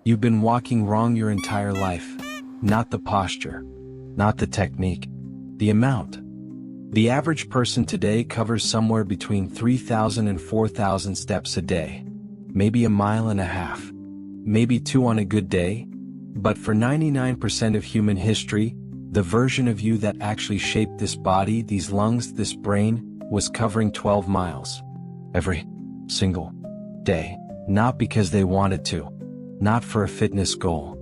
You've been walking wrong your entire life. Not the posture. Not the technique. The amount. The average person today covers somewhere between 3,000 and 4,000 steps a day. Maybe a mile and a half. Maybe 2 on a good day. But for 99% of human history, the version of you that actually shaped this body, these lungs, this brain, was covering 12 miles. Every single day. Not because they wanted to. Not for a fitness goal.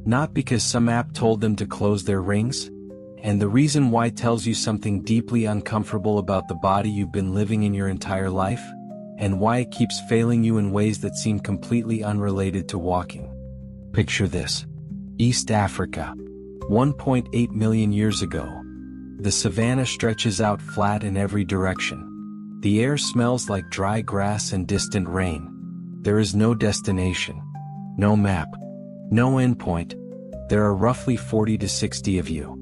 Not because some app told them to close their rings. And the reason why tells you something deeply uncomfortable about the body you've been living in your entire life, and why it keeps failing you in ways that seem completely unrelated to walking. Picture this. East Africa. 1.8 million years ago. The savanna stretches out flat in every direction. The air smells like dry grass and distant rain. There is no destination. No map. No endpoint. There are roughly 40 to 60 of you.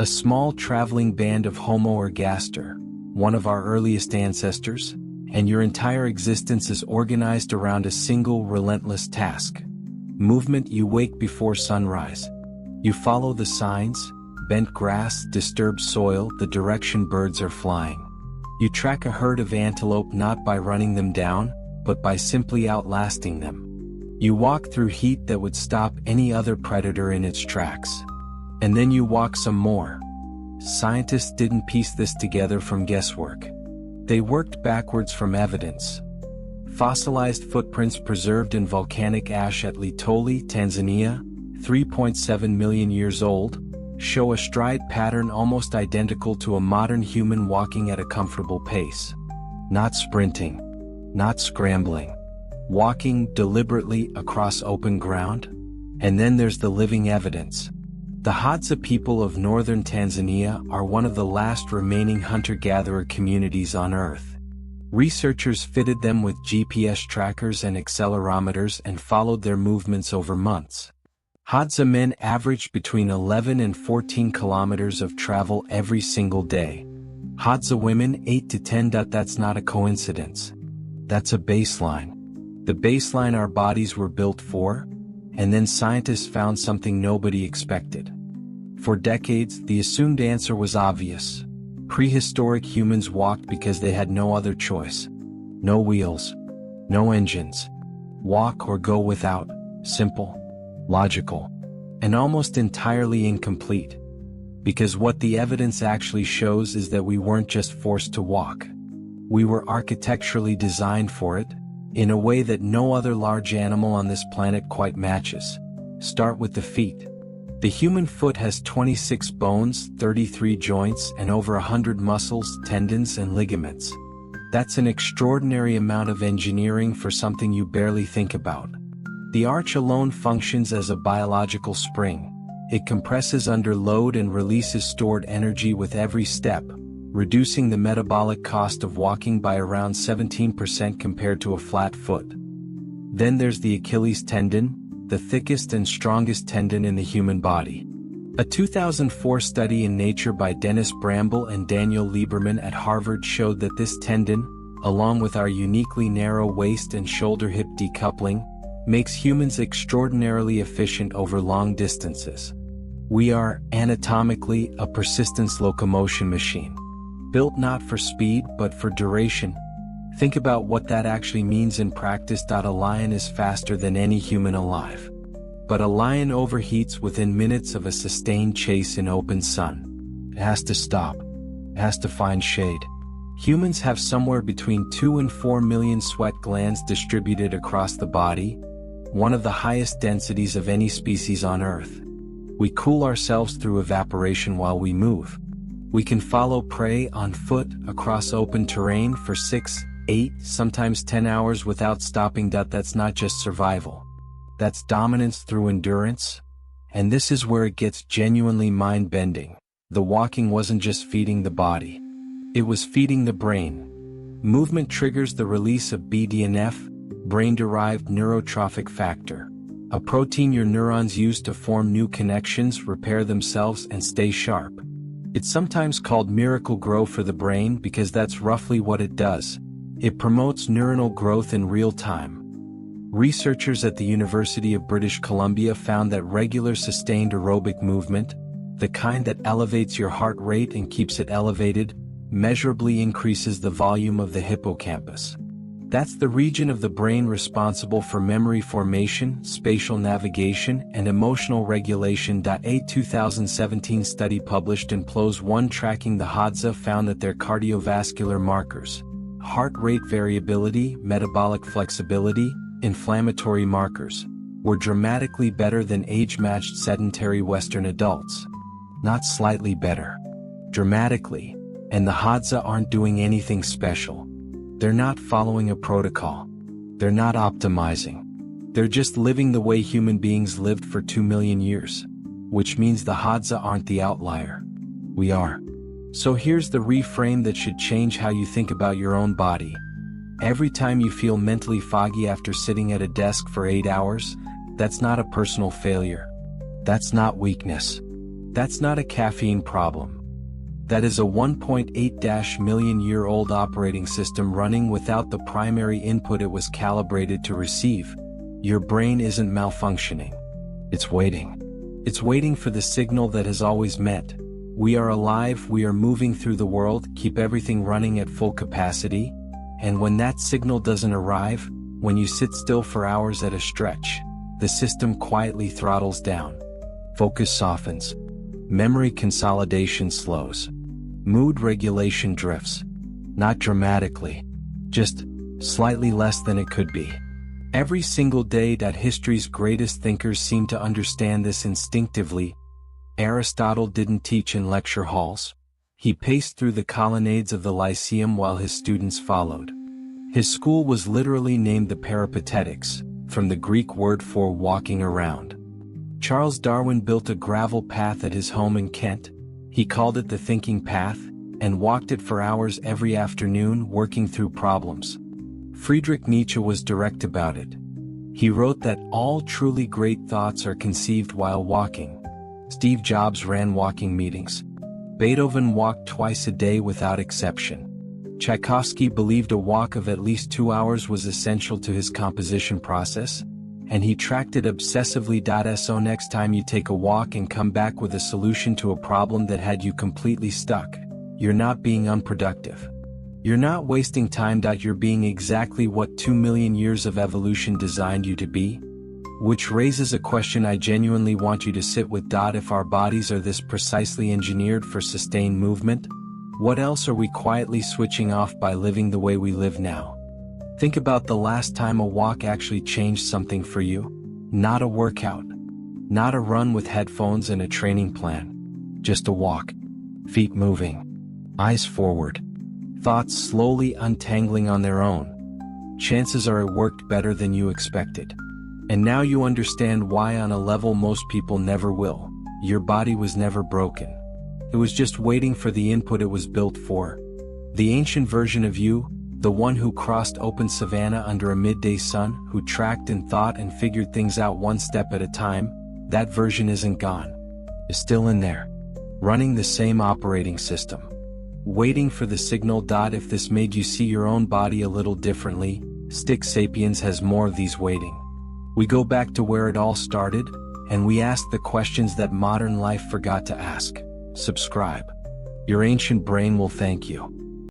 A small traveling band of Homo ergaster, one of our earliest ancestors, and your entire existence is organized around a single relentless task. Movement. You wake before sunrise. You follow the signs, bent grass, disturbed soil, the direction birds are flying. You track a herd of antelope not by running them down, but by simply outlasting them. You walk through heat that would stop any other predator in its tracks. And then you walk some more. Scientists didn't piece this together from guesswork. They worked backwards from evidence. Fossilized footprints preserved in volcanic ash at Laetoli, Tanzania, 3.7 million years old, show a stride pattern almost identical to a modern human walking at a comfortable pace. Not sprinting. Not scrambling. Walking deliberately across open ground. And then there's the living evidence. The Hadza people of northern Tanzania are one of the last remaining hunter-gatherer communities on Earth. Researchers fitted them with GPS trackers and accelerometers and followed their movements over months. Hadza men averaged between 11 and 14 kilometers of travel every single day. Hadza women 8 to 10. That's not a coincidence. That's a baseline. The baseline our bodies were built for, and then scientists found something nobody expected. For decades, the assumed answer was obvious. Prehistoric humans walked because they had no other choice. No wheels. No engines. Walk or go without. Simple. Logical. And almost entirely incomplete. Because what the evidence actually shows is that we weren't just forced to walk. We were architecturally designed for it, in a way that no other large animal on this planet quite matches. Start with the feet. The human foot has 26 bones, 33 joints, and over 100 muscles, tendons, and ligaments. That's an extraordinary amount of engineering for something you barely think about. The arch alone functions as a biological spring. It compresses under load and releases stored energy with every step, reducing the metabolic cost of walking by around 17% compared to a flat foot. Then there's the Achilles tendon, the thickest and strongest tendon in the human body. A 2004 study in Nature by Dennis Bramble and Daniel Lieberman at Harvard showed that this tendon, along with our uniquely narrow waist and shoulder-hip decoupling, makes humans extraordinarily efficient over long distances. We are, anatomically, a persistence locomotion machine. Built not for speed but for duration. Think about what that actually means in practice. A lion is faster than any human alive. But a lion overheats within minutes of a sustained chase in open sun. It has to stop. It has to find shade. Humans have somewhere between 2 and 4 million sweat glands distributed across the body, one of the highest densities of any species on Earth. We cool ourselves through evaporation while we move. We can follow prey on foot across open terrain for 6, 8, sometimes 10 hours without stopping. That's not just survival. That's dominance through endurance. And this is where it gets genuinely mind-bending. The walking wasn't just feeding the body. It was feeding the brain. Movement triggers the release of BDNF, brain-derived neurotrophic factor, a protein your neurons use to form new connections, repair themselves, and stay sharp. It's sometimes called miracle grow for the brain because that's roughly what it does. It promotes neuronal growth in real time. Researchers at the University of British Columbia found that regular sustained aerobic movement, the kind that elevates your heart rate and keeps it elevated, measurably increases the volume of the hippocampus. That's the region of the brain responsible for memory formation, spatial navigation, and emotional regulation. A 2017 study published in PLOS One tracking the Hadza found that their cardiovascular markers, heart rate variability, metabolic flexibility, inflammatory markers, were dramatically better than age-matched sedentary Western adults. Not slightly better. Dramatically. And the Hadza aren't doing anything special. They're not following a protocol. They're not optimizing. They're just living the way human beings lived for 2 million years. Which means the Hadza aren't the outlier. We are. So here's the reframe that should change how you think about your own body. Every time you feel mentally foggy after sitting at a desk for 8 hours, that's not a personal failure. That's not weakness. That's not a caffeine problem. That is a 1.8 million-year-old operating system running without the primary input it was calibrated to receive. Your brain isn't malfunctioning. It's waiting. It's waiting for the signal that has always meant, we are alive, we are moving through the world, keep everything running at full capacity. And when that signal doesn't arrive, when you sit still for hours at a stretch, the system quietly throttles down. Focus softens. Memory consolidation slows. Mood regulation drifts. Not dramatically. Just slightly less than it could be. Every single day. History's greatest thinkers seem to understand this instinctively. Aristotle didn't teach in lecture halls. He paced through the colonnades of the Lyceum while his students followed. His school was literally named the Peripatetics, from the Greek word for walking around. Charles Darwin built a gravel path at his home in Kent. He called it the thinking path, and walked it for hours every afternoon working through problems. Friedrich Nietzsche was direct about it. He wrote that all truly great thoughts are conceived while walking. Steve Jobs ran walking meetings. Beethoven walked twice a day without exception. Tchaikovsky believed a walk of at least 2 hours was essential to his composition process, and he tracked it obsessively. So next time you take a walk and come back with a solution to a problem that had you completely stuck, you're not being unproductive. You're not wasting time. You're being exactly what 2 million years of evolution designed you to be. Which raises a question I genuinely want you to sit with. If our bodies are this precisely engineered for sustained movement, what else are we quietly switching off by living the way we live now? Think about the last time a walk actually changed something for you. Not a workout. Not a run with headphones and a training plan. Just a walk. Feet moving. Eyes forward. Thoughts slowly untangling on their own. Chances are it worked better than you expected. And now you understand why on a level most people never will. Your body was never broken. It was just waiting for the input it was built for. The ancient version of you, the one who crossed open savanna under a midday sun, who tracked and thought and figured things out one step at a time, that version isn't gone. It's still in there. Running the same operating system. Waiting for the signal. If this made you see your own body a little differently, Sapiens has more of these waiting. We go back to where it all started, and we ask the questions that modern life forgot to ask. Subscribe. Your ancient brain will thank you.